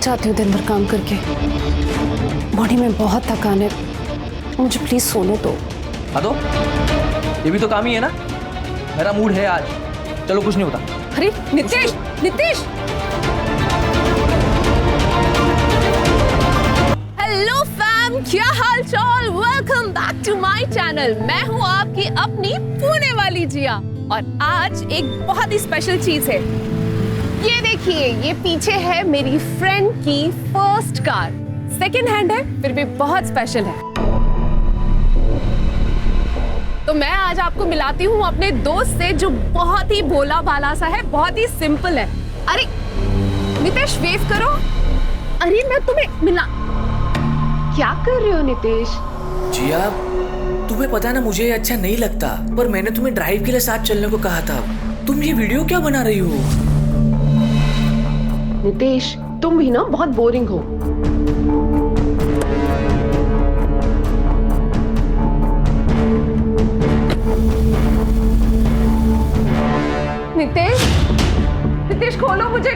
चाहती हूँ दिन भर काम करके, बॉडी में बहुत थकान है, मुझे प्लीज सोने दो। हाँ तो ये भी तो काम ही है ना। मेरा मूड है आज, चलो कुछ नहीं होता। अरे नितेश, नितेश! हेलो फैम, क्या हाल चाल? Welcome back to my channel. मैं हूँ आपकी अपनी पुणे वाली जिया और आज एक बहुत ही स्पेशल चीज है। ये देखिए, ये पीछे है मेरी फ्रेंड की फर्स्ट कार। सेकंड हैंड है, फिर भी बहुत स्पेशल है। तो मैं आज आपको मिलाती हूँ अपने दोस्त से, जो बहुत ही भोला भाला सा है, बहुत ही सिंपल है। अरे नितेश, वेव करो। अरे मैं तुम्हें मिला। क्या कर रहे हो नितेश? जिया, तुम्हें पता ना मुझे ये अच्छा नहीं लगता, पर मैंने तुम्हें ड्राइव के लिए साथ चलने को कहा था। तुम ये वीडियो क्या बना रही हो? नितेश, तुम भी ना बहुत बोरिंग हो। नितेश, नितेश खोलो मुझे।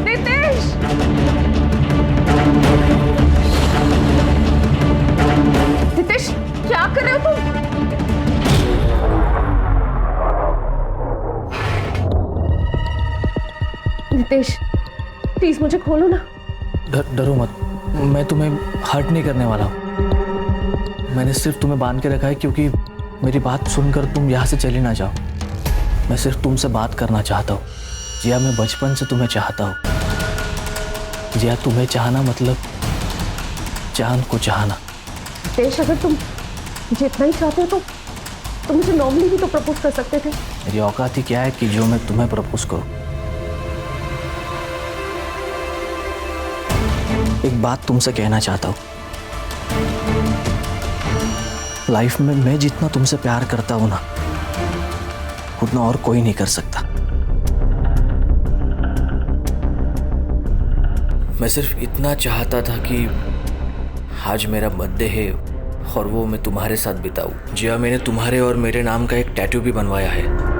नितेश, नितेश क्या कर रहे हो तुम? नितेश प्लीज मुझे खोलो ना। डरो मत, मैं तुम्हें हर्ट नहीं करने वाला हूँ। मैंने सिर्फ तुम्हें बांध के रखा है क्योंकि मेरी बात सुनकर तुम यहाँ से चली ना जाओ। मैं सिर्फ तुमसे बात करना चाहता हूँ। जिया, मैं बचपन से तुम्हें चाहता हूँ। जिया, तुम्हें चाहना मतलब चांद को चाहना। नितेश, अगर तुम मुझे इतना ही चाहते हो तो तुम मुझे नॉर्मली भी तो प्रपोज कर सकते थे। मेरी औकात ही क्या है कि जो मैं तुम्हें प्रपोज करूँ। एक बात तुमसे कहना चाहता हूँ। लाइफ में मैं जितना तुमसे प्यार करता हूँ ना, उतना और कोई नहीं कर सकता। मैं सिर्फ इतना चाहता था कि आज मेरा बर्थडे है और वो मैं तुम्हारे साथ बिताऊं। जिया, मैंने तुम्हारे और मेरे नाम का एक टैटू भी बनवाया है।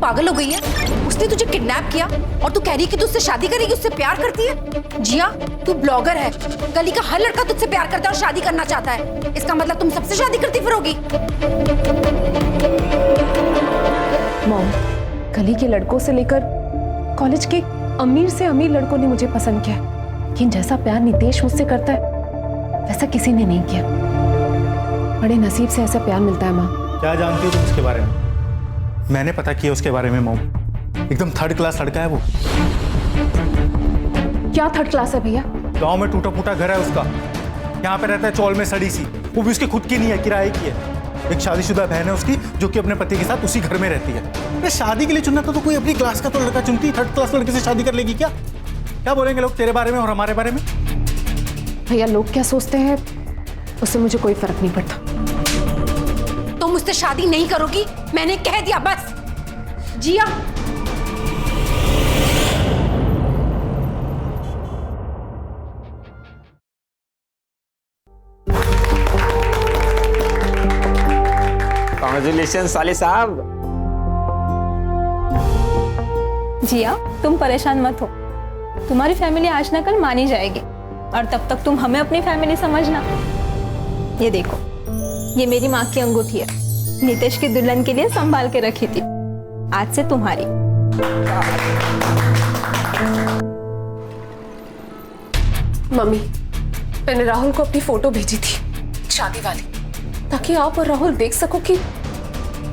पागल हो गई है? उसने तुझे किडनैप किया और तू कह रही है कि तू उससे शादी करेगी, उससे प्यार करती है? जिया, तू ब्लॉगर है, गली का हर लड़का तुझसे प्यार करता है और शादी करना चाहता है। इसका मतलब तुम सबसे शादी करती फिरोगी? मॉम, गली के लड़कों से लेकर कॉलेज के अमीर से अमीर लड़कों ने मुझे पसंद किया, लेकिन जैसा प्यार नितेश मुझसे करता है वैसा किसी ने नहीं किया। बड़े नसीब से ऐसा प्यार मिलता है। माँ, क्या जानती हो तुम उसके बारे में? मैंने पता किया उसके बारे में मॉम। एकदम थर्ड क्लास लड़का है वो। क्या थर्ड क्लास है भैया? गांव में टूटा फूटा घर है उसका, यहाँ पे रहता है चौल में सड़ी सी, वो भी उसके खुद की नहीं है, किराए की है। एक शादीशुदा बहन है उसकी जो कि अपने पति के साथ उसी घर में रहती है। अरे शादी के लिए चुनना तो कोई अपनी क्लास का तो लड़का चुनती, थर्ड क्लास लड़के से शादी कर लेगी क्या? क्या बोलेंगे लोग तेरे बारे में और हमारे बारे में? भैया, लोग क्या सोचते हैं उससे मुझे कोई फर्क नहीं पड़ता। तुम मुझसे शादी नहीं करोगी, मैंने कह दिया बस। जिया, कांग्रेचुलेशन साले साहब। जिया, तुम परेशान मत हो, तुम्हारी फैमिली आज न कल मानी जाएगी और तब तक तुम हमें अपनी फैमिली समझना। ये देखो, ये मेरी माँ की अंगूठी है, नितेश की दुल्हन के लिए संभाल के रखी थी, आज से तुम्हारी। मम्मी, मैंने राहुल को अपनी फोटो भेजी थी शादी वाली, ताकि आप और राहुल देख सको कि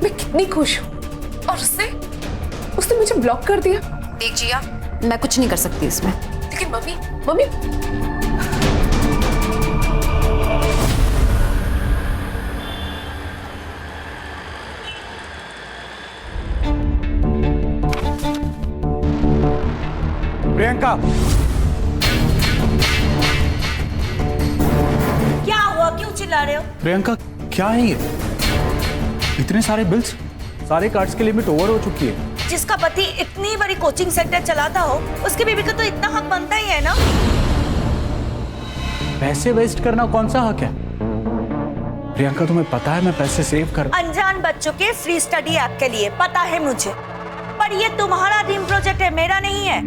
मैं कितनी खुश हूँ। और उसने मुझे ब्लॉक कर दिया। देख जिया, मैं कुछ नहीं कर सकती इसमें। लेकिन मम्मी प्रियंका, क्या हुआ? क्यों चिल्ला रहे हो? प्रियंका क्या है ये? इतने सारे बिल्स, सारे कार्ड्स की लिमिट ओवर हो चुकी है। जिसका पति इतनी बड़ी कोचिंग सेंटर चलाता हो, उसकी बीवी का तो इतना हक बनता ही है ना। पैसे वेस्ट करना कौन सा हक है? प्रियंका तुम्हें पता है मैं पैसे सेव कर अनजान बच्चों के फ्री स्टडी ऐप के लिए पता है मुझे, पर ये तुम्हारा ड्रीम प्रोजेक्ट है, मेरा नहीं है।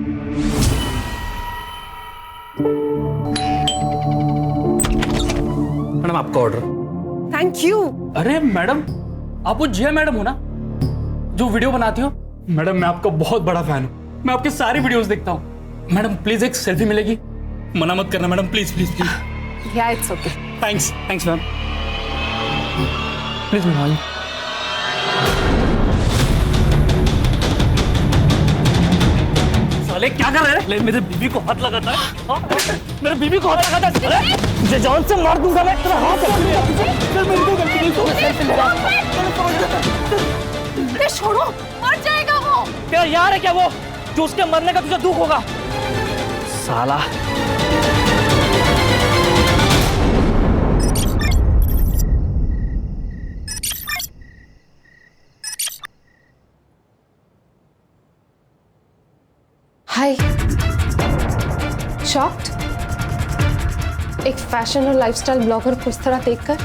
मैडम आपका ऑर्डर। Thank you. अरे मैडम, आप वो जिया मैडम हो ना जो वीडियो बनाती हो? मैडम मैं आपका बहुत बड़ा फैन हूँ, मैं आपके सारे वीडियोस देखता हूँ। मैडम प्लीज एक सेल्फी मिलेगी? मना मत करना मैडम, प्लीज प्लीज प्लीज। या it's okay. Thanks thanks ma'am, please ma'am आइए। साले क्या कर रहे हैं? ले मेरे बीबी को हाथ लगाता है, हाँ? मेरे बीबी को हाथ लगाता है। अरे तुझे जान से मार दूंगा मैं, तेरा हाथ कर लिया। चल मेरे को गलती नहीं, तू सेल्फी ले रहा। छोड़ो, मर जाएगा वो। तेरा यार है क्या वो, जो उसके मरने का तुझे दुख होगा? साला। हाय। शॉक्ड? एक फैशन और लाइफस्टाइल ब्लॉगर को इस तरह देखकर?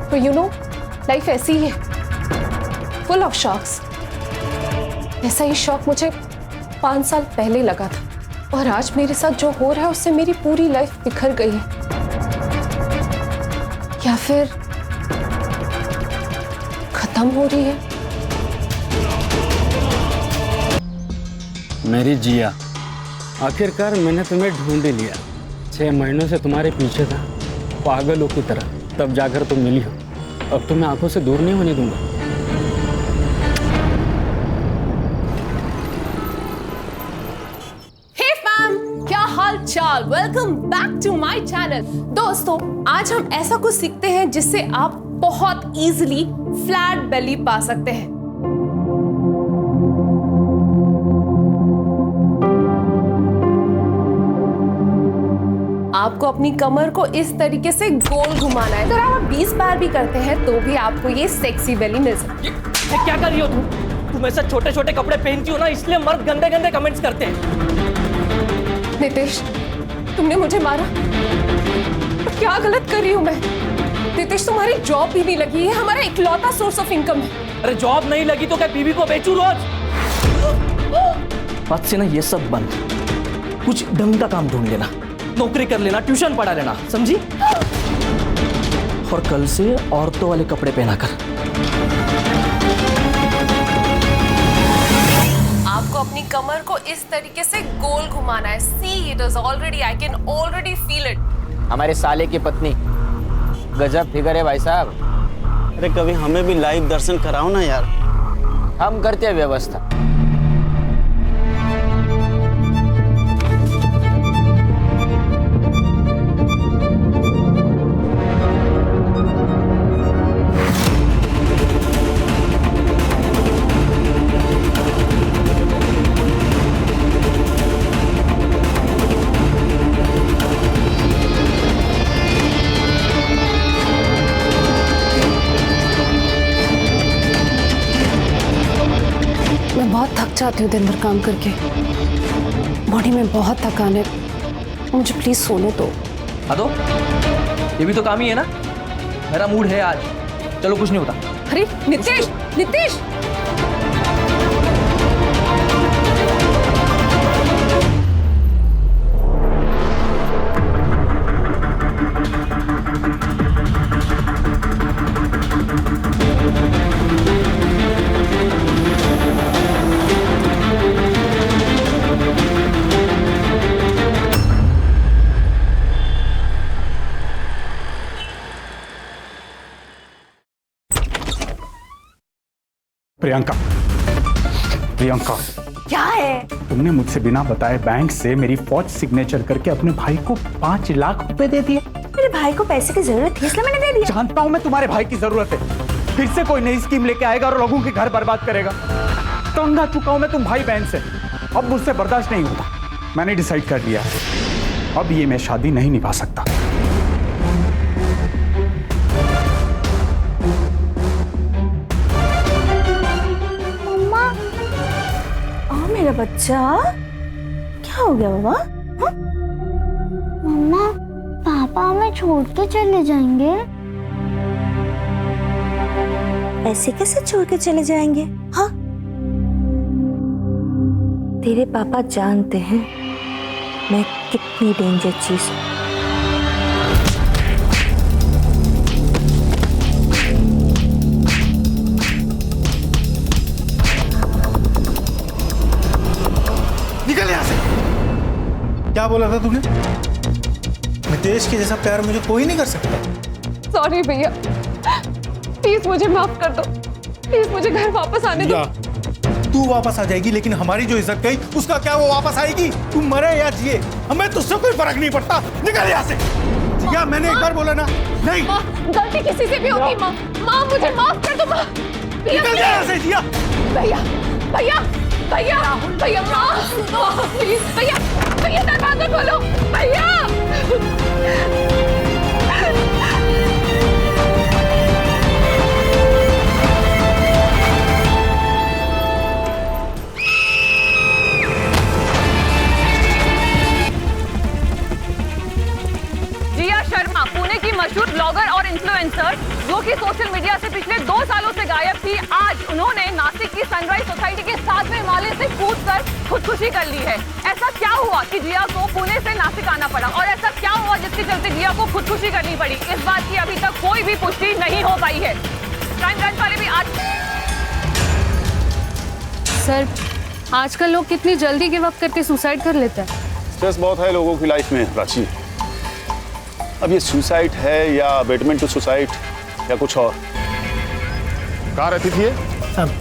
तो यू नो, लाइफ ऐसी ही है, फुल ऑफ शॉक्स। ऐसा ही शॉक मुझे 5 साल पहले लगा था, और आज मेरे साथ जो हो रहा है उससे मेरी पूरी लाइफ बिखर गई है। या फिर खत्म हो रही है। मेरी जिया, आखिरकार मैंने तुम्हें ढूंढ ही लिया। 6 महीनों से तुम्हारे पीछे था, पागलों की तरह, तब जाकर तुम मिली हो। अब तुम्हें आंखों से दूर नहीं होने दूंगा। हे फैम, क्या हाल चाल? Welcome back to my channel. दोस्तों, आज हम ऐसा कुछ सीखते हैं जिससे आप बहुत इजीली फ्लैट बेली पा सकते हैं। आपको अपनी कमर को इस तरीके से गोल घुमाना है। अगर आप 20 बार भी करते हैं तो भी आपको ये सेक्सी बेली मिल सकती है। ये क्या कर रही हो तुम ऐसे छोटे छोटे कपड़े पहनती हो ना, इसलिए मर्द गंदे गंदे कमेंट्स करते हैं। नितेश, तुमने मुझे मारा? तो क्या गलत कर रही हूँ मैं? नितेश, तुम्हारी जॉब भी नहीं लगी है, हमारा इकलौता सोर्स ऑफ इनकम है। अरे जॉब नहीं लगी तो क्या बीवी को बेचूं रोज? आज से ना ये सब बंद, कुछ ढंग का काम ढूंढ लेना, नौकरी कर लेना, ट्यूशन पढ़ा लेना, समझी? और कल से औरतों वाले कपड़े पहना कर। आपको अपनी कमर को इस तरीके से गोल घुमाना है। See, it is already, I can already feel it. हमारे साले की पत्नी, गजब फिगर है भाई साहब। अरे कभी हमें भी लाइव दर्शन कराओ ना यार। हम करते हैं व्यवस्था। मैं बहुत थक जाती हूँ दिन भर काम करके, बॉडी में बहुत थकान है, मुझे प्लीज सोने दो। हाँ तो ये भी तो काम ही है ना, मेरा मूड है आज, चलो कुछ नहीं होता। अरे नितेश, नितेश! प्रियंका, प्रियंका, क्या है? तुमने मुझसे बिना बताए बैंक से मेरी फौज सिग्नेचर करके अपने भाई को 5 लाख रुपए दे दिए। मेरे भाई को पैसे की जरूरत थी इसलिए मैंने दे दिया। जानता हूं मैं तुम्हारे भाई की जरूरत है, फिर से कोई नई स्कीम लेके आएगा और लोगों के घर बर्बाद करेगा। तंग आ चुका हूं मैं तुम भाई बहन से, अब मुझसे बर्दाश्त नहीं होता। मैंने डिसाइड कर लिया, अब ये मैं शादी नहीं निभा सकता। मेरा बच्चा, क्या हो गया बाबा? मम्मा, पापा हमें छोड़ के चले जाएंगे। ऐसे कैसे छोड़ के चले जाएंगे? हाँ, तेरे पापा जानते हैं मैं कितनी डेंजर चीज हूं। निकल यहाँ से। क्या बोला था तूने? नितेश के जैसा प्यार मुझे कोई नहीं कर सकता। सॉरी भैया, प्लीज मुझे माफ कर दो, प्लीज मुझे घर वापस आने दो। तू वापस आ जाएगी, लेकिन हमारी जो इज्जत गई उसका क्या वो वापस आएगी? तू मरे या जिए, हमें तुझसे कोई फर्क नहीं पड़ता। निकल यहाँ से। क्या मैंने एक बार बोला ना? नहीं। माँ, गलती किसी से भी होती। माँ, माँ मुझे माफ कर दो। माँ, निकल यहाँ से जिया। भैया, भैया, भैया, भैया, माँ, प्लीज, भैया, भैया दरवाजा खोलो, भैया। जिया शर्मा, पुणे की मशहूर ब्लॉगर और इन्फ्लुएंसर, जो कि सोशल मीडिया से पिछले 2 सालों से गायब थी, आज उन्होंने नासिक की सनराइज सोसाइटी के 7वें माले से कूदकर खुदकुशी कर ली है। ऐसा क्या हुआ कि जिया को पुणे से नासिक आना पड़ा, और ऐसा क्या हुआ जिसके चलते जिया को खुदकुशी करनी पड़ी? इस बात की अभी तक कोई भी पुष्टि नहीं हो पाई है। क्राइम ब्रांच वाले भी आज सर, आजकल लोग कितनी जल्दी गिव अप करके सुसाइड कर लेते हैं। स्ट्रेस बहुत है लोगों की लाइफ में प्राची। अब ये सुसाइड है या अबेटमेंट टू सुसाइड या कुछ और। कहाँ रहती थी ये?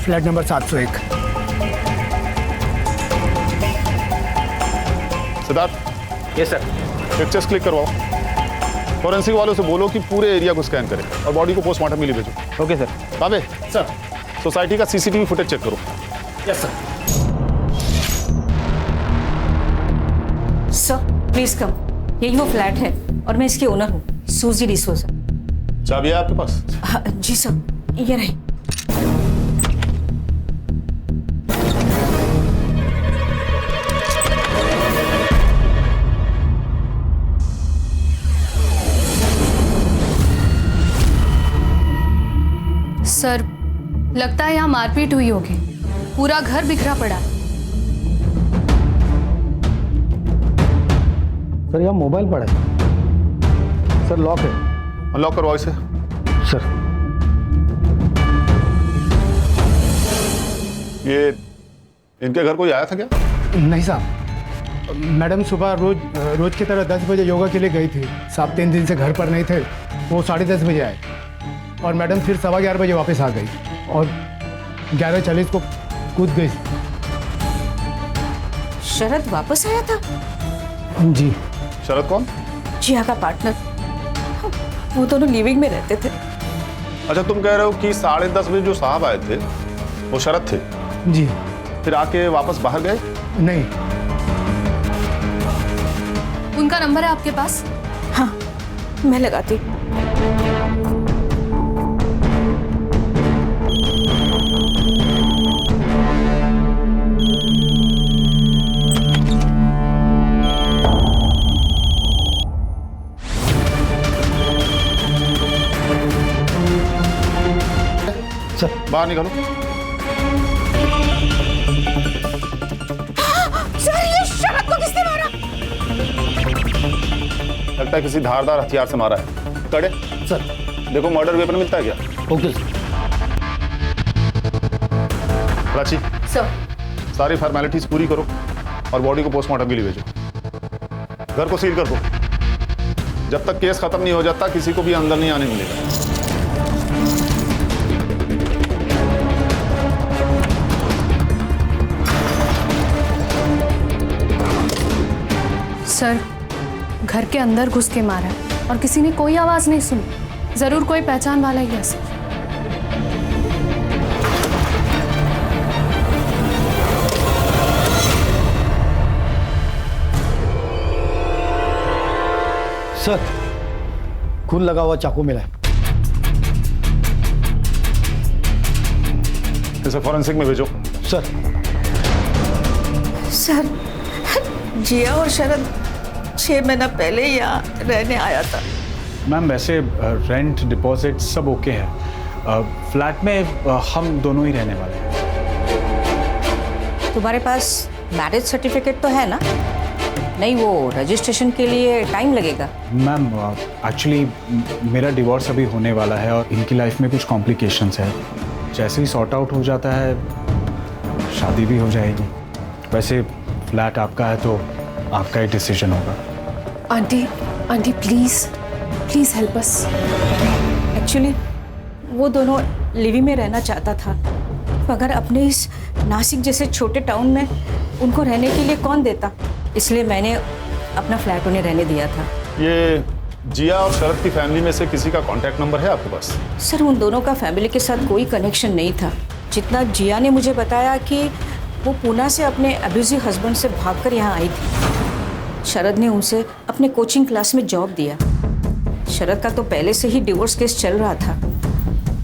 Flat number 701। Siddharth. Yes sir. Pictures click करवाओ। फॉरेंसिक वालों से बोलो कि पूरे एरिया को स्कैन करें और बॉडी को पोस्टमार्टम के लिए भेजो। Okay sir. काबे सर। सोसाइटी का सीसीटीवी फुटेज चेक करो। Yes sir. Sir please come, यही वो फ्लैट है और मैं इसकी ओनर हूँ, सूजी डिसोजा। चाबी है आपके पास? हाँ, जी सर, ये रही। सर, लगता है यहाँ मारपीट हुई होगी, पूरा घर बिखरा पड़ा है। सर यहाँ मोबाइल पड़ा है सर, लॉक है। अनलॉक करवाओ इसे। सर ये इनके घर कोई आया था क्या? नहीं साहब, मैडम सुबह रोज की तरह 10 बजे योगा के लिए गई थी। साहब 3 दिन से घर पर नहीं थे, वो 10:30 बजे आए और मैडम फिर 11:15 बजे वापस आ गई और 11:40 को कूद गई। शरद वापस आया था? जी। शरद कौन? जिया का पार्टनर, वो दोनों लिविंग में रहते थे। अच्छा, तुम कह रहे हो कि 10:30 बजे जो साहब आए थे वो शरद थे? जी। फिर आके वापस बाहर गए? नहीं। उनका नंबर है आपके पास? हाँ, मैं लगाती। बाहर निकालो। सर, ये शरद को किसने मारा? लगता है किसी धारदार हथियार से मारा है। कड़े सर। देखो मर्डर वेपन मिलता है क्या? Okay sir. प्राची सर, सारी फॉर्मेलिटीज पूरी करो और बॉडी को पोस्टमार्टम के लिए भेजो। घर को सील कर दो। जब तक केस खत्म नहीं हो जाता किसी को भी अंदर नहीं आने मिलेगा। सर, घर के अंदर घुस के मारा है और किसी ने कोई आवाज नहीं सुनी। जरूर कोई पहचान वाला ही है सर। सर, खून लगा हुआ चाकू मिला है। इसे फॉरेंसिक में भेजो। सर। सर, जिया और शरद 6 महीना पहले यहाँ रहने आया था। मैम वैसे रेंट डिपॉजिट सब ओके है, फ्लैट में हम दोनों ही रहने वाले हैं। तुम्हारे पास मैरिज सर्टिफिकेट तो है ना? नहीं, वो रजिस्ट्रेशन के लिए टाइम लगेगा। मैम एक्चुअली मेरा डिवोर्स अभी होने वाला है और इनकी लाइफ में कुछ कॉम्प्लिकेशंस है। जैसे ही सॉर्ट आउट हो जाता है शादी भी हो जाएगी। वैसे फ्लैट आपका है तो आपका ही डिसीजन होगा। Aunty aunty please please help us. Actually वो दोनों लिविंग में रहना चाहता था, मगर अपने इस नासिक जैसे छोटे टाउन में उनको रहने के लिए कौन देता, इसलिए मैंने अपना फ्लैट उन्हें रहने दिया था। ये जिया और शरद की फैमिली में से किसी का कांटेक्ट नंबर है आपके पास? सर, उन दोनों का फैमिली के साथ कोई कनेक्शन नहीं था। जितना जिया ने मुझे बताया कि वो पूना से अपने अब्यूजिव हस्बैंड से भागकर यहाँ आई थी। शरद ने उनसे अपने कोचिंग क्लास में जॉब दिया। शरद का तो पहले से ही डिवोर्स केस चल रहा था।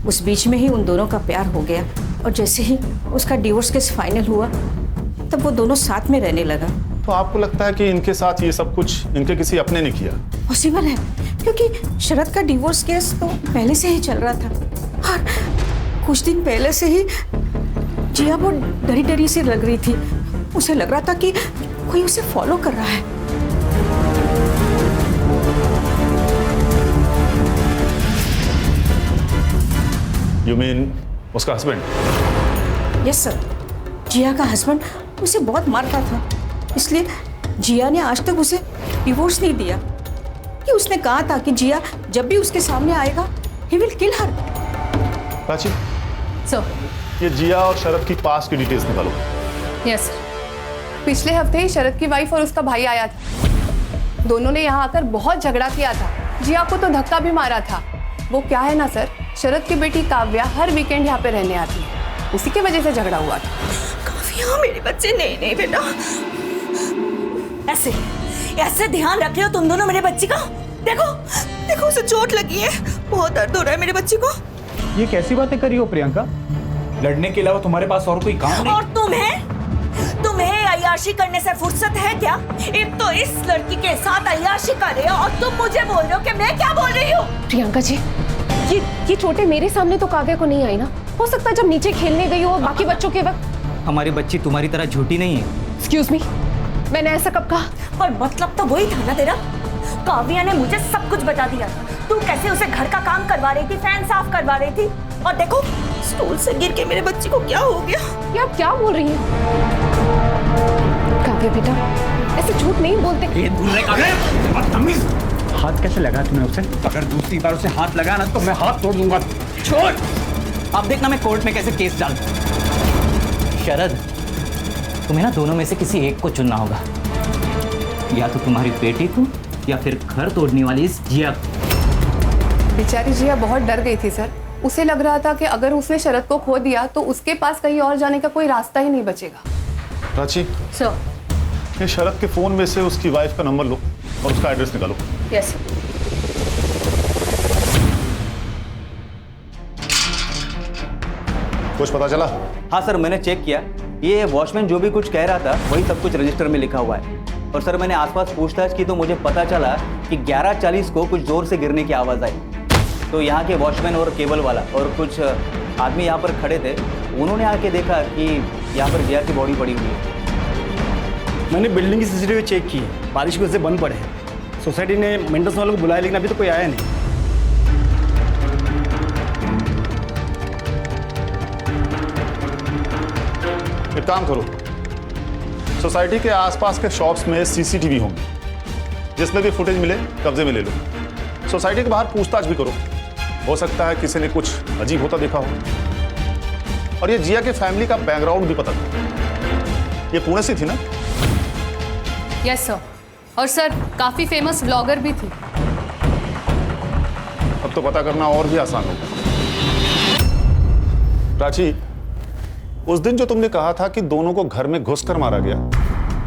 उस बीच में ही उन दोनों का प्यार हो गया और जैसे ही उसका डिवोर्स केस फाइनल हुआ तब वो दोनों साथ में रहने लगा। तो आपको लगता है कि इनके साथ ये सब कुछ इनके किसी अपने ने किया? पॉसिबल है, क्योंकि शरद का डिवोर्स केस तो पहले से ही चल रहा था और कुछ दिन पहले से ही जिया बहुत डरी डरी से लग रही थी। उसे लग रहा था कि कोई उसे फॉलो कर रहा है। You mean उसका हस्बैंड? यस सर, जिया का हस्बैंड उसे बहुत मारता था, इसलिए जिया ने आज तक उसे डिवोर्स नहीं दिया। कि उसने कहा था कि जिया जब भी उसके सामने आएगा he will kill her. Prachi, sir ये जिया और शरद की पास्ट की डिटेल्स निकालो। यस, पिछले हफ्ते ही शरद की वाइफ और उसका भाई आया था। दोनों ने यहाँ आकर बहुत झगड़ा किया था। जिया को तो धक्का भी मारा था। वो क्या है ना सर, शरद की बेटी काव्या हर वीकेंड यहाँ पे रहने आती है, उसी की वजह से झगड़ा हुआ था। काव्या मेरे बच्चे, नहीं बेटा, ऐसे ऐसे ध्यान रख रहे हो तुम दोनों मेरे बच्चे का। देखो देखो उसे चोट लगी है, बहुत दर्द हो रहा है मेरे बच्चे को। ये कैसी बातें करी हो प्रियंका? लड़ने के अलावा तुम्हारे पास और कोई काम नहीं? और तुम्हें अय्याशी करने से फुर्सत है क्या? एक तो इस लड़की के साथ अय्याशी कर रहे हो और तुम मुझे बोल रहे हो कि मैं क्या बोल रही हूँ? प्रियंका जी, ये चोटें मेरे सामने तो काव्या को नहीं आई ना। हो सकता है जब नीचे खेलने गई हो बाकी बच्चों के वक्त। हमारी बच्ची तुम्हारी तरह झूठी नहीं है। एक्सक्यूज मी, मैंने ऐसा कब कहा? पर मतलब तो वही था ना तेरा। काव्या ने मुझे सब कुछ बता दिया। तू कैसे उसे घर का काम करवा रही थी, फैन साफ करवा रही थी, और देखो स्टूल से गिर के मेरे बच्चे को क्या हो गया। ये आप क्या बोल रही हैं? काव्या बेटा, ऐसे झूठ नहीं बोलते। ये दूर रहे काव्या, बदतमीज। हाथ कैसे लगा तुमने उसे? अगर दूसरी बार उसे हाथ लगा ना तो मैं हाथ तोड़ दूंगा। छोड़, अब देखना मैं कोर्ट में कैसे केस डालता हूं। शरद, तुम्हें ना दोनों में से किसी एक को चुनना होगा। या तो तुम्हारी बेटी को या फिर घर तोड़ने वाली इस जिया को। बेचारी जिया बहुत डर गई थी सर। उसे लग रहा था कि अगर उसने शरद को खो दिया तो उसके पास कहीं और जाने का कोई रास्ता ही नहीं बचेगा। प्राची, सर, ये शरद के फोन में से उसकी वाइफ का नंबर लो और उसका एड्रेस निकालो। यस। कुछ पता चला? हाँ सर, मैंने चेक किया। ये वॉचमैन जो भी कुछ कह रहा था वही सब कुछ रजिस्टर में लिखा हुआ है। और सर, मैंने आसपास पूछताछ की तो मुझे पता चला कि 11:40 को कुछ जोर से गिरने की आवाज़ आई। तो यहाँ के वॉचमैन और केबल वाला और कुछ आदमी यहाँ पर खड़े थे। उन्होंने आके देखा कि यहाँ पर जिया की बॉडी पड़ी हुई है। मैंने बिल्डिंग की सीसीटीवी चेक की है, बारिश की वजह से बंद पड़े हैं। सोसाइटी ने मेंटेनेंस वालों को बुलाया लेकिन अभी तो कोई आया नहीं। एक काम करो, सोसाइटी के आसपास के शॉप्स में सीसीटीवी होंगे, जिसमें भी फुटेज मिले कब्जे में ले लो। सोसाइटी के बाहर पूछताछ भी करो, हो सकता है किसी ने कुछ अजीब होता देखा हो। और ये जिया के फैमिली का बैकग्राउंड भी पता करो। ये पुणे से थी ना? Yes sir. और सर, काफी फेमस ब्लॉगर भी थी। अब तो पता करना और भी आसान होगा। प्राची, उस दिन जो तुमने कहा था कि दोनों को घर में घुसकर मारा गया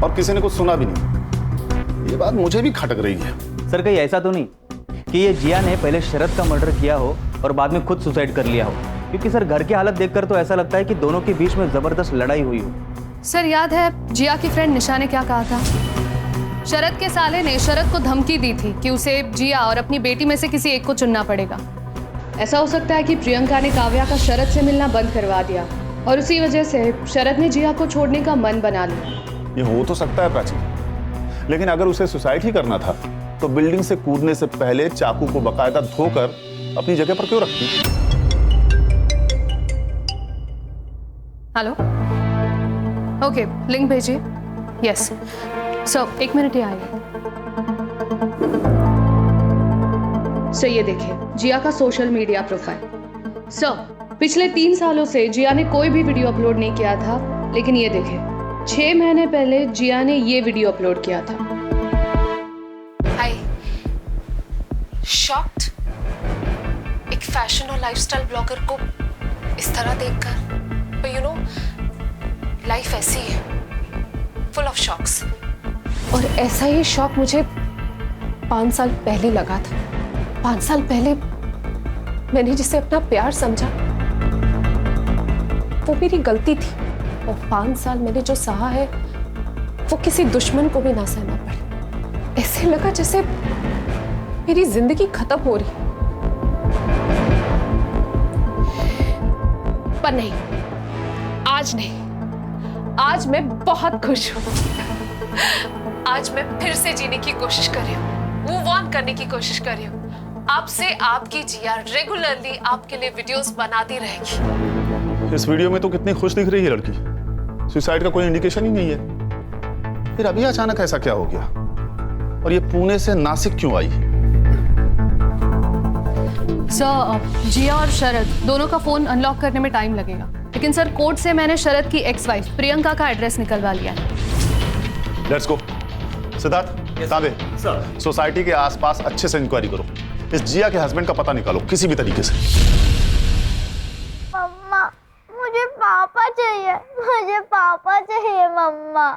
और किसी ने कुछ सुना भी नहीं, ये बात मुझे भी खटक रही है। सर, कहीं ऐसा तो नहीं कि ये जिया ने पहले शरद का मर्डर किया हो और बाद में खुद सुसाइड कर लिया हो? क्योंकि सर, घर की हालत देखकर तो ऐसा लगता है कि दोनों के बीच में जबरदस्त लड़ाई हुई हो। सर, याद है जिया की फ्रेंड निशा ने क्या कहा था? शरद के साले ने शरद को धमकी दी थी कि उसे जिया और अपनी बेटी में से किसी एक को चुनना पड़ेगा। ऐसा हो सकता है कि प्रियंका ने काव्या का शरद से मिलना बंद करवा दिया और उसी वजह से शरद ने जिया को छोड़ने का मन बना लिया। ये हो तो सकता है प्राची, लेकिन अगर उसे सुसाइड ही करना था तो बिल्डिंग से कूदने से पहले चाकू को बकायदा धोकर अपनी जगह पर क्यों रखती? हेलो, ओके, लिंक भेजिए। यस सर, 1 मिनट ही आइए। सर ये देखिए जिया का सोशल मीडिया प्रोफाइल। सर पिछले 3 सालों से जिया ने कोई भी वीडियो अपलोड नहीं किया था, लेकिन ये देखिए 6 महीने पहले जिया ने ये वीडियो अपलोड किया था। हाय, शॉक्ड एक फैशन और लाइफस्टाइल ब्लॉगर को इस तरह देखकर। पर यू नो लाइफ ऐसी है, फुल ऑफ शॉक्स। और ऐसा ही शॉक मुझे 5 साल पहले लगा था। 5 साल पहले मैंने जिसे अपना प्यार समझा वो मेरी गलती थी, और 5 साल मैंने जो सहा है वो किसी दुश्मन को भी ना सहना पड़े। ऐसे लगा जैसे मेरी जिंदगी खत्म हो रही, पर नहीं, आज नहीं। आज मैं बहुत खुश हूं। आज मैं फिर से जीने की कोशिश कर रही हूँ, मूव ऑन करने की कोशिश कर रही हूँ। आपसे आपकी जिया रेगुलरली आपके लिए वीडियोस बनाती रहेगी। इस वीडियो में तो कितनी खुश दिख रही है लड़की, सुसाइड का कोई इंडिकेशन ही नहीं है। फिर अभी अचानक ऐसा क्या हो गया, और ये पुणे से नासिक क्यों आई? सर जिया और शरद दोनों का फोन अनलॉक करने में टाइम लगेगा, लेकिन सर कोर्ट से मैंने शरद की एक्स वाइफ प्रियंका का एड्रेस निकलवा लिया है। Let's go. सिद्धार्थ, ताबे सोसाइटी के आसपास अच्छे से इंक्वायरी करो, इस जिया के हस्बैंड का पता निकालो किसी भी तरीके से। मम्मा, मुझे पापा चाहिए, मुझे पापा चाहिए मम्मा।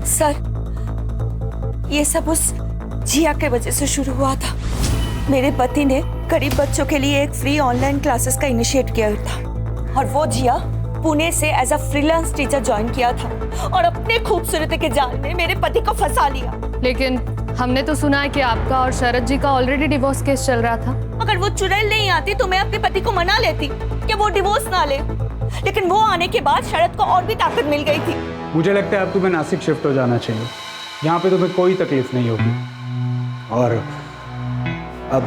सर ये सब उस जिया के वजह से शुरू हुआ था। मेरे पति ने गरीब बच्चों के लिए एक फ्री ऑनलाइन क्लासेस का इनिशिएट किया था, और वो जिया पुणे से as a freelance teacher join किया था और अपने खूबसूरती के जाल में मेरे पति को फंसा लिया। लेकिन हमने तो सुना है कि आपका और शरद जी का ऑलरेडी डिवोर्स केस चल रहा था। अगर वो चुड़ैल नहीं आती तो मैं अपने पति को मना लेती कि वो डिवोर्स ना ले, लेकिन वो आने के बाद शरद को और भी ताकत मिल गई थी। मुझे लगता है अब तुम्हें नासिक शिफ्ट हो जाना चाहिए, यहाँ पे तुम्हें कोई तकलीफ नहीं होगी, और अब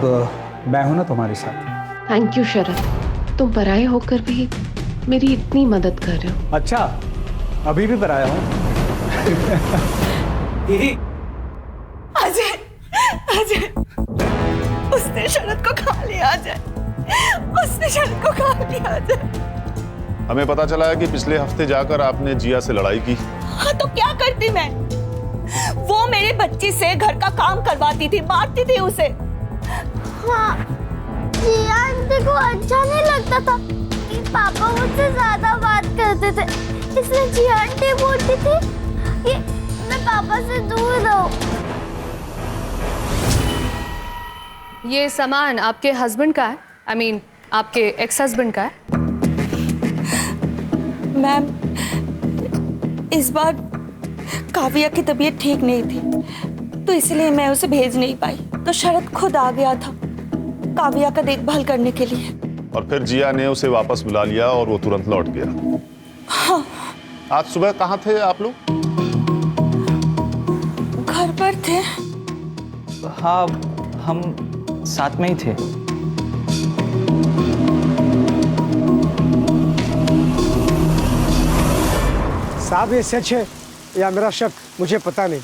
मैं हूं ना तुम्हारे साथ। थैंक यू शरद, तुम पराये होकर भी मेरी इतनी मदद कर रहे हो। अच्छा, अभी भी पराया हूँ। अजय, अजय, उसने शरद को खा लिया अजय, उसने शरद को खा लिया अजय। हमें पता चला है कि पिछले हफ्ते जाकर आपने जिया से लड़ाई की। हाँ तो क्या करती मैं? वो मेरे बच्ची से घर का काम करवाती थी, मारती थी उसे। हाँ, जिया आंटी को अच्छा नहीं लगता था कि पापा मुझसे ज्यादा बात करते थे, इसलिए जिया आंटी बोलती थी कि मैं पापा से दूर रहूं। ये सामान आपके हस्बैंड का है? I mean, आपके एक्स हस्बैंड का है? मैम, इस बार काव्या की तबीयत ठीक नहीं थी, तो इसलिए मैं उसे भेज नहीं पाई, तो शरद खुद आ गया था काव्या का देखभाल करने के लिए। और फिर जिया ने उसे वापस बुला लिया और वो तुरंत लौट गया। हाँ। आज सुबह कहाँ थे आप लोग? घर पर थे। हाँ, हम साथ में ही थे। साहब ये सच है या मेरा शक मुझे पता नहीं,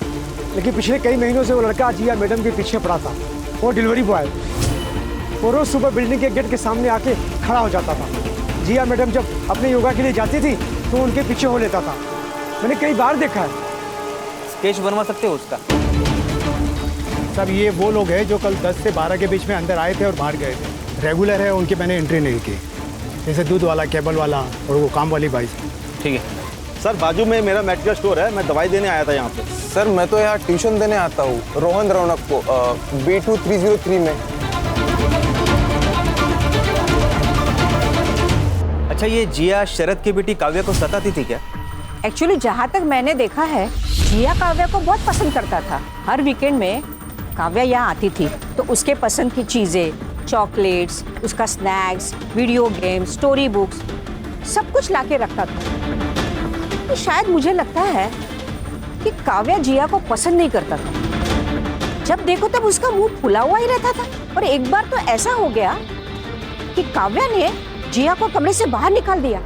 लेकिन पिछले कई महीनों से वो लड़का जिया मैडम के पीछे पड़ा था। वो डिलीवरी बॉय, वो रोज सुबह बिल्डिंग के गेट के सामने आके खड़ा हो जाता था। जिया मैडम जब अपने योगा के लिए जाती थी तो उनके पीछे हो लेता था। मैंने कई बार देखा है। स्केच बनवा सकते हो उसका? सब ये वो लोग हैं जो कल 10 से 12 के बीच में अंदर आए थे और बाहर गए थे। रेगुलर है, उनकी मैंने एंट्री नहीं की, जैसे दूध वाला, केबल वाला और वो काम वाली बाई। ठीक है सर, बाजू में मेरा मेडिकल स्टोर है, मैं दवाई देने आया था यहाँ पे। सर मैं तो यहाँ ट्यूशन देने आता हूँ रोहन रौनक को B2 303 में। अच्छा, ये जिया शरद की बेटी काव्या को सताती थी क्या? एक्चुअली जहाँ तक मैंने देखा है, जिया काव्या को बहुत पसंद करता था। हर वीकेंड में काव्या यहाँ आती थी तो उसके पसंद की चीज़ें, चॉकलेट्स, उसका snacks, video games, story books, सब कुछ लाके रखता था। तो शायद मुझे लगता है कि काव्या जिया को पसंद नहीं करता था। जब देखो तब उसका मुंह फुला हुआ ही रहता था। और एक बार तो ऐसा हो गया कि काव्या ने जिया को कमरे से बाहर निकाल दिया।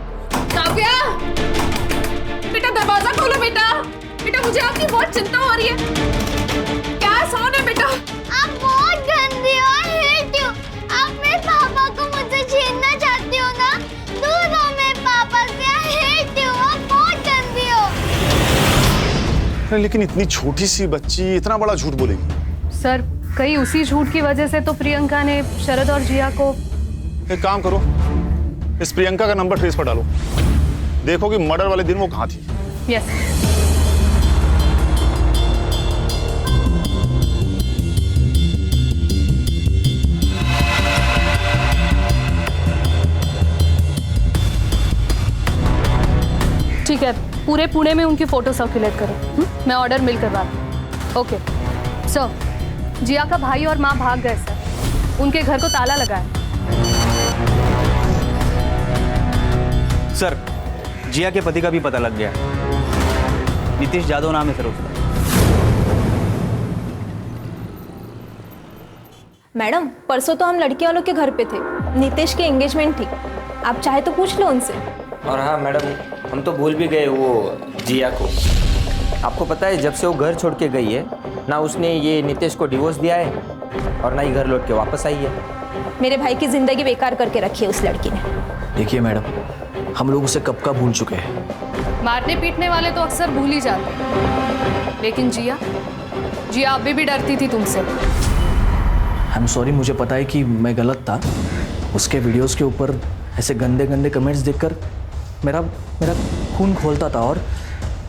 काव्या, बेटा दरवाजा खोलो बेटा। बेटा मुझे आपकी बहुत चिंता हो रही है। क्या साउंड है बेटा? आप बहुत गंदी हो, I hate you। आप मेरे पापा को मुझसे छीनना चाहती हो ना? दूर हो मेरे पापा से, I hate you। आप बहुत गंदी हो। लेकिन इतनी छोटी सी बच्ची इतना बड़ा झूठ बोलेगी? सर, कहीं उसी झूठ की वजह से तो प्रियंका ने शरद और जिया को... एक काम करो, इस प्रियंका का नंबर ट्रेस पर डालो, देखो कि मर्डर वाले दिन वो कहाँ थी। यस। ठीक है, पूरे पुणे में उनकी फोटो सर्कुलेट करो। मैं ऑर्डर मिल करवा दूँ। ओके सर, जिया का भाई और माँ भाग गए सर, उनके घर को ताला लगा है। सर, जिया के पति का भी पता लग गया। नीतीश यादव नाम है सर उसका। मैडम, परसों तो हम लड़की वालों के घर पे थे, नीतीश की एंगेजमेंट थी। आप चाहे तो पूछ लो उनसे। और हाँ मैडम, हम तो भूल भी गए वो जिया को। आपको पता है, जब से वो घर छोड़ के गई है ना, उसने ये नीतीश को डिवोर्स दिया है और ना ही घर लौट के वापस आई है। मेरे भाई की जिंदगी बेकार करके रखी है उस लड़की ने। देखिए मैडम, हम लोग उसे कब का भूल चुके हैं। मारने पीटने वाले तो अक्सर भूल ही जाते हैं, लेकिन जिया अभी भी डरती थी तुमसे। आई एम सॉरी, मुझे पता है कि मैं गलत था। उसके वीडियोस के ऊपर ऐसे गंदे गंदे कमेंट्स देखकर मेरा खून खोलता था, और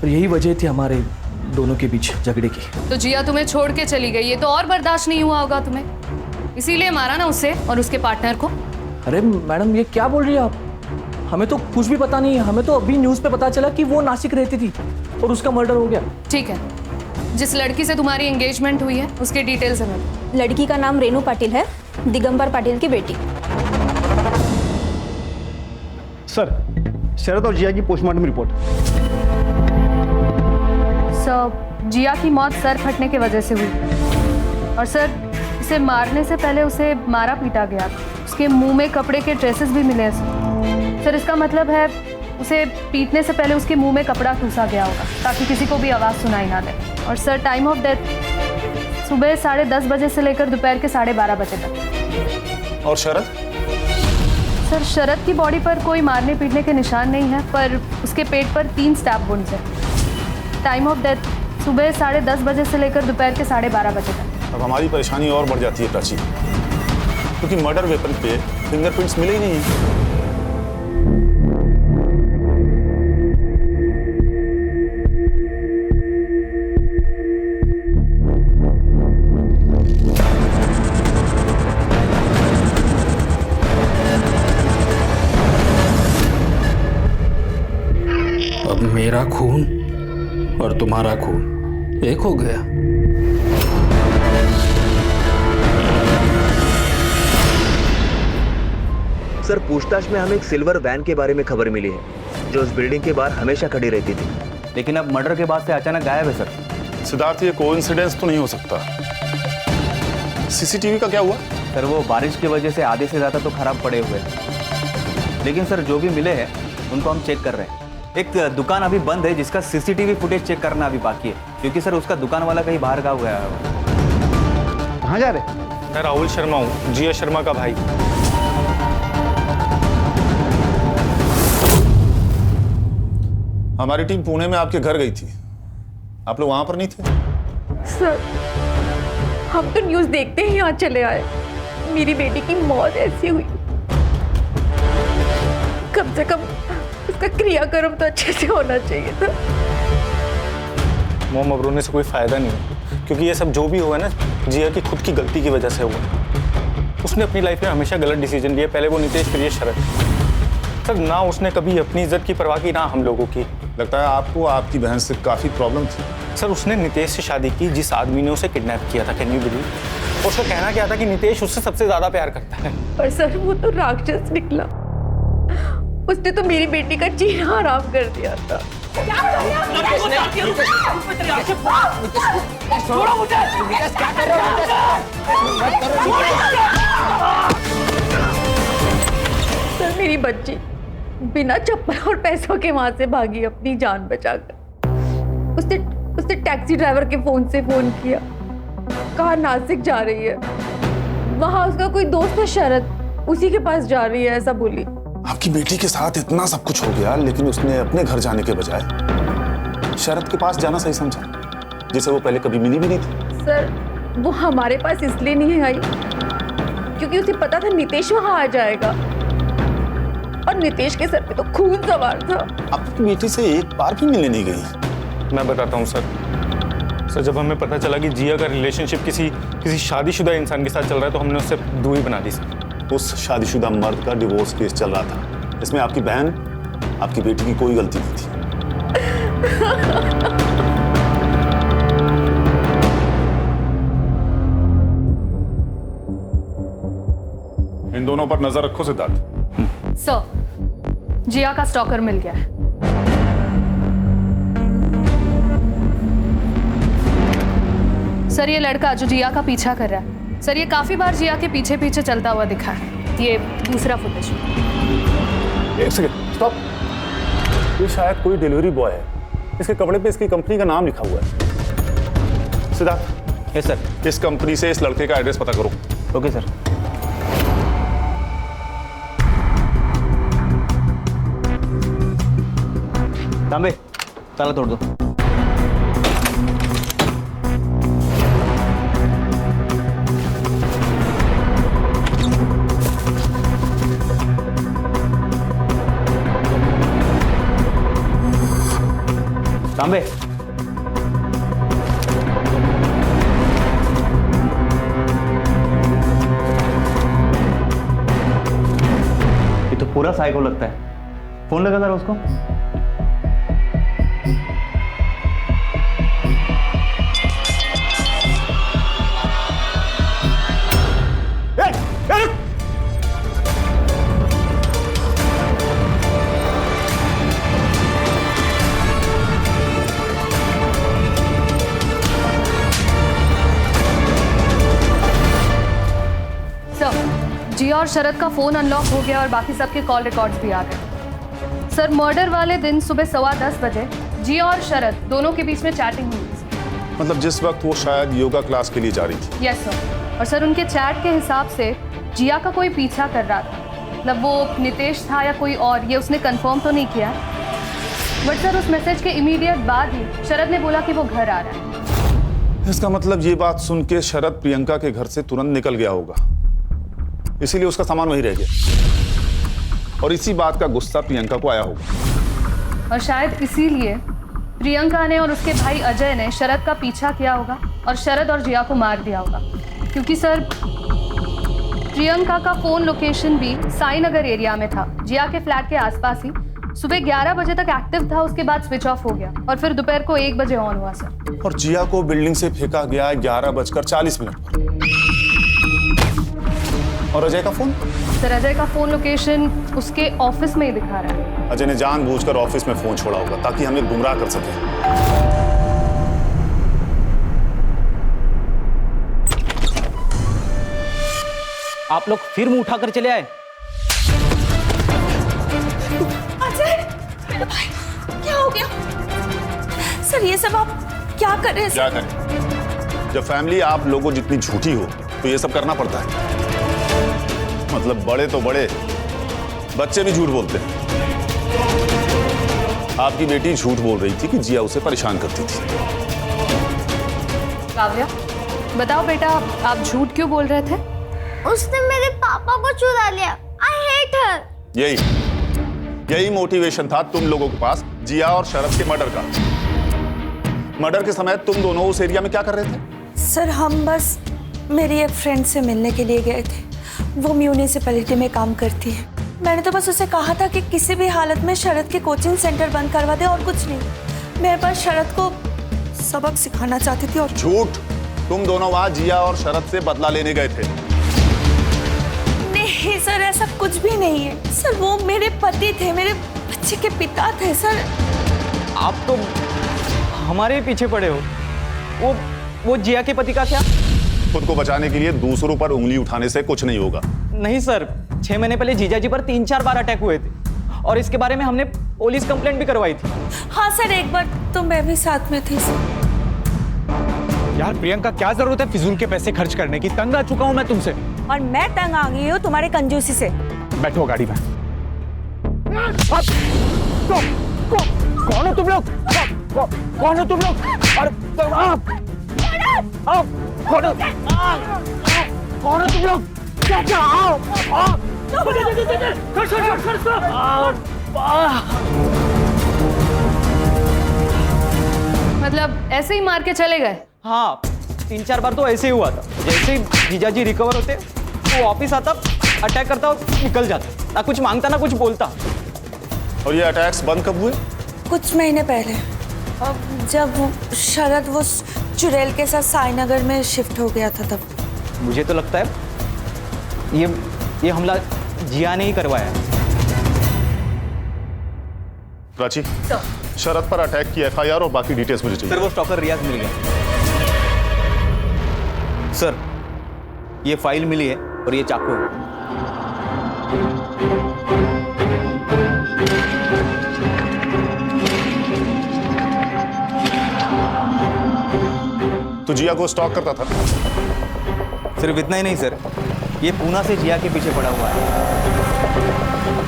यही वजह थी हमारे दोनों के बीच झगड़े की। तो जिया तुम्हें छोड़ के चली गई, ये तो और बर्दाश्त नहीं हुआ होगा तुम्हें, इसीलिए मारा ना उसे और उसके पार्टनर को। अरे मैडम, ये क्या बोल रही है आप? हमें तो कुछ भी पता नहीं है। हमें तो अभी न्यूज़ पे पता चला कि वो नासिक रहती थी और उसका मर्डर हो गया। ठीक है, जिस लड़की से तुम्हारी एंगेजमेंट हुई है उसके डिटेल्स हमें। लड़की का नाम रेनू पाटिल है, दिगंबर पाटिल की बेटी। सर, शरद और जिया की पोस्टमार्टम रिपोर्ट। सर, जिया की मौत सर फटने की वजह से हुई, और सर उसे मारने से पहले उसे मारा पीटा गया। उसके मुंह में कपड़े के ट्रेसेस भी मिले हैं सर। इसका मतलब है उसे पीटने से पहले उसके मुंह में कपड़ा ठूसा गया होगा ताकि किसी को भी आवाज़ सुनाई ना दे। और सर, टाइम ऑफ डेथ सुबह 10:30 बजे से लेकर दोपहर के 12:30 बजे तक। और शरद? सर, शरद की बॉडी पर कोई मारने पीटने के निशान नहीं है, पर उसके पेट पर 3 स्टैब वुंड्स हैं। टाइम ऑफ डेथ सुबह 10:30 बजे से लेकर दोपहर के 12:30 बजे तक। अब हमारी परेशानी और बढ़ जाती है प्राची, क्योंकि मर्डर वेपन पे फिंगरप्रिंट्स मिले ही नहीं है। अब मेरा खून और तुम्हारा खून एक हो गया। सर, पूछताछ में हमें एक सिल्वर वैन के बारे में खबर मिली है जो उस बिल्डिंग के बाहर हमेशा खड़ी रहती थी, लेकिन अब मर्डर के बाद से अचानक गायब है सर। सिद्धार्थ, ये कोइंसिडेंस तो नहीं हो सकता। सीसीटीवी का क्या हुआ? सर, वो बारिश की वजह से आधे से ज़्यादा तो खराब पड़े हुए हैं, लेकिन सर जो भी मिले हैं उनको हम चेक कर रहे हैं। एक दुकान अभी बंद है जिसका सीसीटीवी फुटेज चेक करना अभी बाकी है, क्योंकि सर उसका दुकान वाला कहीं बाहर गाँव गया है। कहाँ जा रहे? मैं राहुल शर्मा हूँ, जिया शर्मा का भाई। हमारी टीम पुणे में आपके घर गई थी, आप लोग वहां पर नहीं थे? सर, हम तो न्यूज़ देखते ही यहाँ चले आए। मेरी बेटी की मौत ऐसी हुई, कम से कम उसका क्रियाक्रम तो अच्छे से होना चाहिए था। मोम, अब रोने से कोई फायदा नहीं, क्योंकि ये सब जो भी हुआ ना, जिया की खुद की गलती की वजह से हुआ। उसने अपनी लाइफ में हमेशा गलत डिसीजन लिए, पहले वो नीतीश, फिर ये शरद। सर, ना उसने कभी अपनी इज्जत की परवाह की, ना हम लोगों की। लगता है आपको आपकी बहन से काफी प्रॉब्लम थी। सर, उसने नीतीश से शादी की जिस आदमी ने उसे किडनैप किया था। Can you believe? उसका कहना क्या था कि नितेश उससे सबसे ज्यादा प्यार करता है। पर सर वो तो राक्षस निकला, उसने तो मेरी बेटी का जीना हराम कर दिया था। सर मेरी बच्ची बिना चप्पल और पैसों के वहां से भागी अपनी जान बचाकर। उसने टैक्सी ड्राइवर के फोन से फोन किया, कहा नासिक जा रही है, वहां उसका कोई दोस्त है शरद, उसी के पास जा रही है ऐसा बोली। आपकी बेटी के साथ इतना सब कुछ हो गया, लेकिन उसने अपने घर जाने के बजाय शरद के पास जाना सही समझा, जिसे वो पहले कभी मिली भी नहीं थी। सर वो हमारे पास इसलिए नहीं आई क्योंकि उसे पता था नितेश वहां आ जाएगा, और नितेश के सर पे तो खून सवार था। आपकी बेटी से एक बार भी मिलने नहीं गई। मैं बताता हूँ सर, जब हमें पता चला कि जिया का रिलेशनशिप किसी शादीशुदा इंसान के साथ चल रहा है तो हमने उससे दूरी बना दी सर। उस शादीशुदा मर्द का डिवोर्स केस चल रहा था, इसमें आपकी बहन, आपकी बेटी की कोई गलती नहीं थी। इन दोनों पर नजर रखो सिद्धार्थ। सर, जिया का स्टॉकर मिल गया है। सर ये लड़का जो जिया का पीछा कर रहा है, सर ये काफी बार जिया के पीछे पीछे चलता हुआ दिखा है। ये दूसरा फुटेज। एक सेकंड, स्टॉप। ये शायद कोई डिलीवरी बॉय है, इसके कपड़े पे इसकी कंपनी का नाम लिखा हुआ है। सिद्धार्थ। Yes sir. इस कंपनी से इस लड़के का एड्रेस पता करो। Okay sir. तांबे, ताला तोड़ दो। तांबे, ये तो पूरा साइको लगता है। फोन लगा जरा उसको। जिया और शरद का फोन अनलॉक हो गया और बाकी सबके कॉल रिकॉर्ड्स भी आ गए। सर मर्डर वाले दिन सुबह 10:15 बजे जिया और शरद दोनों के बीच में चैटिंग हुई थी। मतलब जिस वक्त वो शायद योगा क्लास के लिए जा रही थी। Yes sir. और सर उनके चैट के हिसाब से जिया का कोई पीछा कर रहा था, मतलब वो नितेश था या कोई और, ये उसने कंफर्म तो नहीं किया, बट सर उस मैसेज के इमीडिएट बाद ही शरद ने बोला कि वो घर आ रहा है। इसका मतलब ये बात सुन के शरद प्रियंका के घर से तुरंत निकल गया होगा, इसीलिए उसका सामान वहीं रह गया और इसी बात का गुस्सा प्रियंका को आया होगा। और शायद इसीलिए प्रियंका ने और उसके भाई अजय ने शरद का पीछा किया होगा और शरद और जिया को मार दिया होगा, क्योंकि सर प्रियंका का फोन लोकेशन भी साई नगर एरिया में था, जिया के फ्लैट के आसपास ही। सुबह 11 बजे तक एक्टिव था, उसके बाद स्विच ऑफ हो गया और फिर दोपहर को 1 बजे ऑन हुआ सर। और जिया को बिल्डिंग से फेंका गया 11:40 पर। और अजय का फोन? सर अजय का फोन लोकेशन उसके ऑफिस में ही दिखा रहा है। अजय ने जानबूझकर ऑफिस में फोन छोड़ा होगा ताकि हमें गुमराह कर सके। आप लोग फिर मुंह उठाकर चले आए। अजय, मेरा भाई, क्या हो गया? सर ये सब आप क्या कर रहे हैं? क्या करें? जब फैमिली आप लोगों जितनी झूठी हो तो ये सब करना पड़ता है। मतलब बड़े तो बड़े, बच्चे भी झूठ बोलते हैं। आपकी बेटी झूठ बोल रही थी कि जिया उसे परेशान करती थी। काव्या, बताओ बेटा, आप झूठ क्यों बोल रहे थे? उसने मेरे पापा को चुरा लिया। I hate her. यही मोटिवेशन था तुम लोगों के पास जिया और शरद के मर्डर का। मर्डर के समय तुम दोनों उस एरिया में क्या कर रहे थे? सर हम बस मेरी एक फ्रेंड से मिलने के लिए गए थे, वो म्यूनिसिपैलिटी में काम करती है। मैंने तो बस उसे कहा था कि किसी भी हालत में शरद के कोचिंग सेंटर बंद करवा दे और कुछ नहीं। मैं बस शरद को सबक सिखाना चाहती थी। और झूठ, तुम दोनों वहां जिया और शरद से बदला लेने गए थे। नहीं सर, ऐसा कुछ भी नहीं है सर। वो मेरे पति थे, मेरे बच्चे के पिता थे सर। आप तो हमारे पीछे पड़े हो। वो जिया के पति का क्या? खुद को बचाने के लिए दूसरों पर उंगली उठाने से कुछ नहीं होगा। नहीं सर, 6 महीने पहले जीजा जी पर 3-4 बार अटैक हुए थे और इसके बारे में हमने पुलिस कंप्लेंट भी करवाई थी। हाँ सर, एक बार तो मैं भी साथ में थी सर। यार प्रियंका, क्या जरूरत है फिजूल के पैसे खर्च करने की? तंग आ चुका हूं मैं तुमसे। और मैं तंग आ गई हूँ तुम्हारे कंजूसी से। बैठो गाड़ी में। कौन हो तुम लोग? कौन हो तुम लोग? अरे कौन हो तुम लोग? क्या आओ। मतलब ऐसे ही मार के चले गए? हाँ, 3-4 बार तो ऐसे ही हुआ था। जैसे ही जीजा जी रिकवर होते वो वापिस आता, अटैक करता और निकल जाता। ना कुछ मांगता ना कुछ बोलता। और ये अटैक्स बंद कब हुए? कुछ महीने पहले, जब शरद वो चुड़ैल के साथ साईनगर में शिफ्ट हो गया था तब। मुझे तो लगता है ये हमला जिया ने ही करवाया। प्राची, शरद पर अटैक की FIR और बाकी डिटेल्स मुझे चाहिए। सर, वो स्टॉकर रियाज मिल गया। सर, ये फाइल मिली है और ये चाकू है। तो जिया को स्टॉक करता था? सिर्फ इतना ही नहीं सर, ये पूना से जिया के पीछे पड़ा हुआ है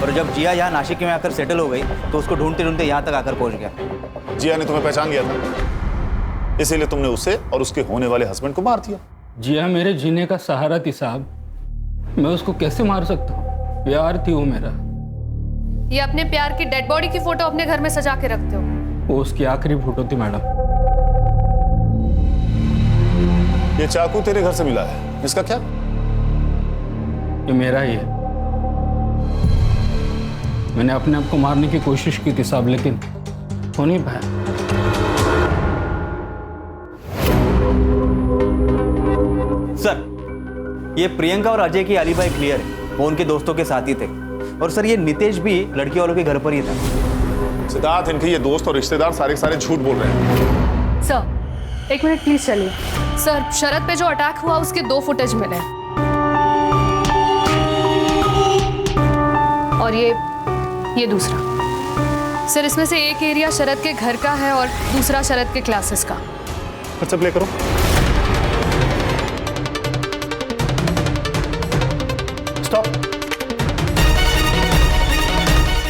और जब जिया यहाँ नासिक में आकर सेटल हो गई तो उसको ढूंढते ढूंढते यहाँ तक आकर पहुंच गया। जिया ने तुम्हें पहचान गया था, इसीलिए तुमने उसे और उसके होने वाले हस्बैंड को मार दिया। जिया मेरे जीने का सहारा थी साहब, मैं उसको कैसे मार सकता हूँ? प्यार थी वो मेरा। ये अपने प्यार की डेड बॉडी की फोटो अपने घर में सजा के रखते हो? वो उसकी आखिरी फोटो थी मैडम। ये चाकू तेरे घर से मिला है, इसका क्या? ये मेरा ही है। मैंने अपने आप को मारने की कोशिश की थी साहब, लेकिन हो नहीं पाया। सर, ये प्रियंका और अजय की आलिबाई क्लियर है, वो उनके दोस्तों के साथ ही थे। और सर, ये नितेश भी लड़की वालों के घर पर ही था। सिद्धार्थ, इनके ये दोस्त और रिश्तेदार सारे झूठ बोल रहे हैं। सर, 1 मिनट प्लीज चलिए। सर, शरद पे जो अटैक हुआ उसके 2 फुटेज मिले और ये दूसरा। सर, इसमें से एक एरिया शरद के घर का है और दूसरा शरद के क्लासेस का। अच्छा, प्ले करो। स्टॉप।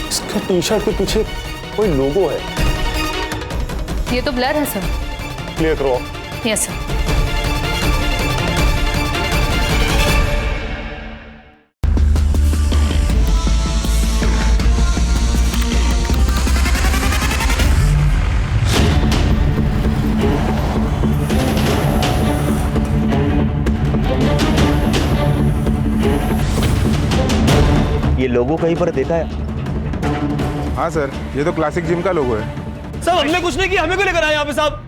इसका टी-शर्ट के पीछे कोई लोगो है। ये तो ब्लर है सर। क्लियर करो। Yes sir. ये लोगो कहीं पर देखा है? हाँ सर, ये तो क्लासिक जिम का लोगो है। सब हमने कुछ नहीं किया, हमें क्यों लेकर आए यहाँ पे साहब?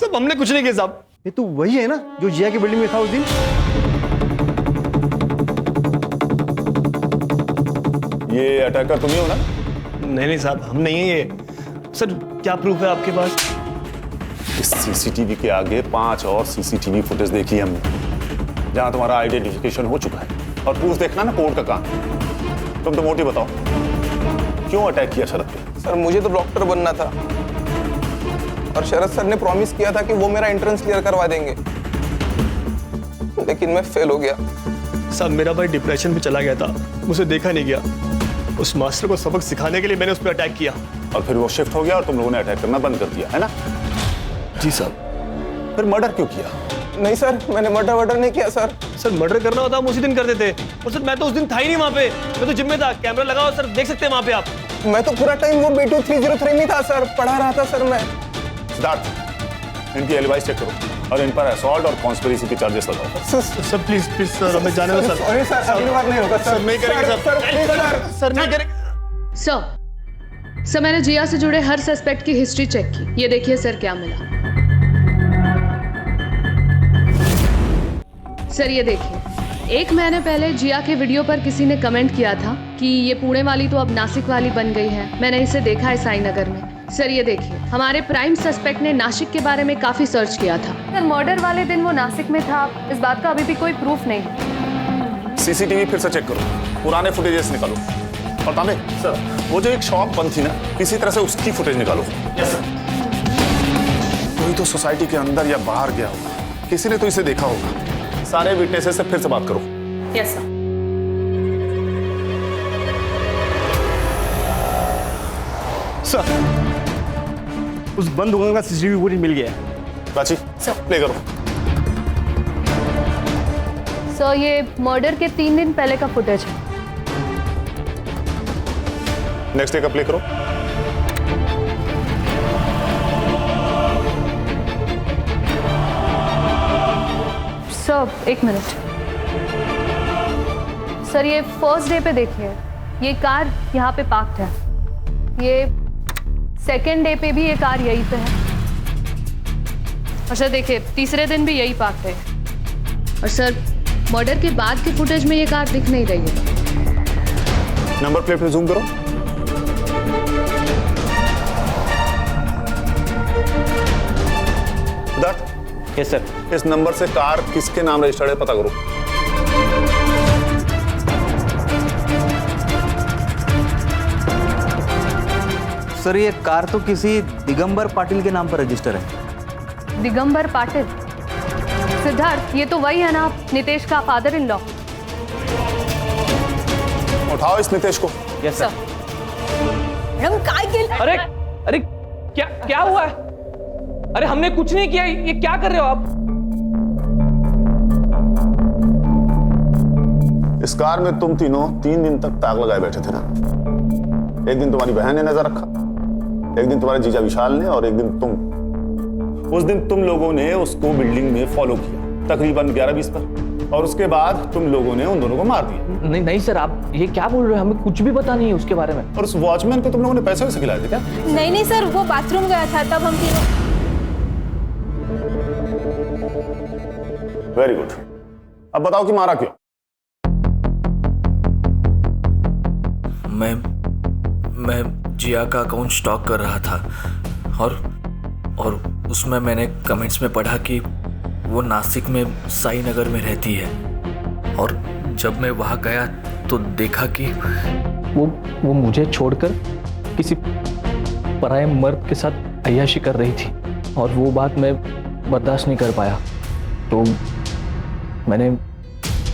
सब हमने कुछ नहीं किया साहब। ये तो वही है ना जो जिया की बिल्डिंग में था उस दिन? ये अटैकर तुम ही हो ना? नहीं साहब, हम नहीं है ये। सर, क्या प्रूफ है आपके पास? इस सीसीटीवी के आगे 5 और सीसीटीवी फुटेज देखी हमने, जहां तुम्हारा आइडेंटिफिकेशन हो चुका है। और प्रूफ देखना ना कोर्ट का काम। तुम तो मोटी बताओ, क्यों अटैक किया शरद पे? सर, मुझे तो डॉक्टर बनना था और शरद सर ने प्रॉमिस किया था कि वो मेरा एंट्रेंस क्लियर करवा देंगे, लेकिन मैं फेल हो गया। साहब, मेरा भाई डिप्रेशन में चला गया था, मुझे देखा नहीं गया। उस मास्टर को सबक सिखाने के लिए मैंने उस पर अटैक किया और फिर वो शिफ्ट हो गया और तुम लोगों ने अटैक करना बंद कर दिया, है ना? जी साहब। फिर मर्डर क्यों किया? नहीं सर, मैंने मर्डर नहीं किया सर। सर, मर्डर करना होता हम उसी दिन कर देते। और सर, मैं तो उस दिन था ही नहीं वहाँ पे, मैं तो जिम में था। कैमरा लगाओ सर, देख सकते हैं वहाँ पे आप। मैं तो पूरा टाइम वो B2 303 में था सर, पढ़ा रहा था सर मैं। सिद्धार्थ, इनकी एलिबाई चेक करो और इन पर असॉल्ट और कॉन्स्पिरेसी के चार्जेस लगाओ। सर प्लीज सर, हमें जाने दो सर। सॉरी सर, अगली बार नहीं होगा सर। नहीं करेंगे सर, नहीं करेंगे सर, मैंने जिया से जुड़े हर सस्पेक्ट की हिस्ट्री चेक की। ये देखिए सर, क्या मिला। सर ये देखिए, 1 महीने पहले जिया के वीडियो पर किसी ने कमेंट किया था कि ये पुणे वाली तो अब नासिक वाली बन गई है। मैंने इसे देखा है साई नगर में। सर ये देखिए, हमारे प्राइम सस्पेक्ट ने नासिक के बारे में काफी सर्च किया था। सर मर्डर वाले दिन वो नासिक में था, इस बात का अभी भी कोई प्रूफ नहीं। सीसीटीवी फिर से चेक करो, पुराने फुटेजेस निकालो। और तांबे सर, वो जो एक शॉप बंद थी ना, किसी तरह से उसकी फुटेज निकालो। Yes sir. कोई तो सोसाइटी के अंदर या बाहर गया होगा, किसी ने तो इसे देखा होगा। सारे विटनेसेस से फिर से बात करो। Yes sir. सर, उस बंद दुकान का सीसीटीवी फुटेज मिल गया है। प्राची, प्ले करो। सर ये मर्डर के 3 दिन पहले का फुटेज है। नेक्स्ट डे का प्ले करो। Sir 1 minute. सर ये फर्स्ट डे पे देखिए, ये कार यहाँ पे पार्क्ड है। ये सेकेंड डे पे भी ये कार यहीं पे है। और सर देखिए, तीसरे दिन भी यही पार्क है। और सर मर्डर के बाद के फुटेज में ये कार दिख नहीं रही है। नंबर प्लेट पे जूम करो। Yes sir. इस नंबर से कार किसके नाम रजिस्टर्ड है पता करो। सर ये कार तो किसी दिगंबर पाटिल के नाम पर रजिस्टर है। दिगंबर पाटिल? सिद्धार्थ, ये तो वही है ना, नितेश का फादर इन लॉ। उठाओ इस नितेश को। Yes sir. मैडम काय के? अरे अरे क्या हुआ है? अरे हमने कुछ नहीं किया, ये क्या कर रहे हो आप? इस कार में तुम तीनों 3 दिन तक ताक लगाए बैठे थे ना। एक दिन तुम्हारी बहन ने नजर रखा, एक दिन तुम्हारे जीजा विशाल ने, और एक दिन तुम। उस दिन तुम लोगों ने उसको बिल्डिंग में फॉलो किया तकरीबन 11:20 पर, और उसके बाद तुम लोगों ने उन दोनों को मार दिया। नहीं सर, आप ये क्या बोल रहे हो? हमें कुछ भी पता नहीं है उसके बारे में। और उस वॉचमैन को तुम लोगों ने पैसे वैसे खिलाए थे क्या? नहीं सर, वो बाथरूम गया था तब हम तीनों। Very good. अब बताओ कि मारा क्यों? मैं जिया का अकाउंट स्टॉक कर रहा था, और उसमें मैंने कमेंट्स में पढ़ा कि वो नासिक में साई नगर में रहती है। और जब मैं वहाँ गया तो देखा कि वो मुझे छोड़कर किसी पराये मर्द के साथ अय्याशी कर रही थी, और वो बात मैं बर्दाश्त नहीं कर पाया। तो मैंने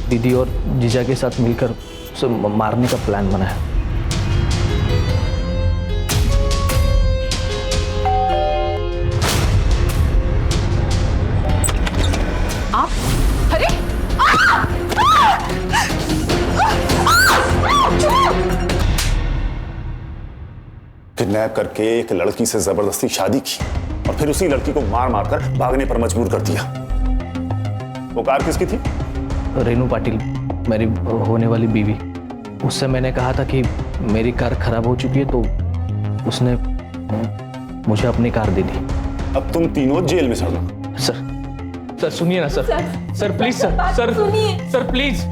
दीदी और जीजा के साथ मिलकर उसे मारने का प्लान बनाया। आप? अरे! किडनैप करके एक लड़की से जबरदस्ती शादी की, और फिर उसी लड़की को मार मार कर भागने पर मजबूर कर दिया। वो कार किसकी थी? रेनू पाटिल, मेरी होने वाली बीवी। उससे मैंने कहा था कि मेरी कार खराब हो चुकी है, तो उसने मुझे अपनी कार दे दी। अब तुम तीनों जेल में चढ़ना। सर सुनिए ना सर प्लीज सर प्लीज।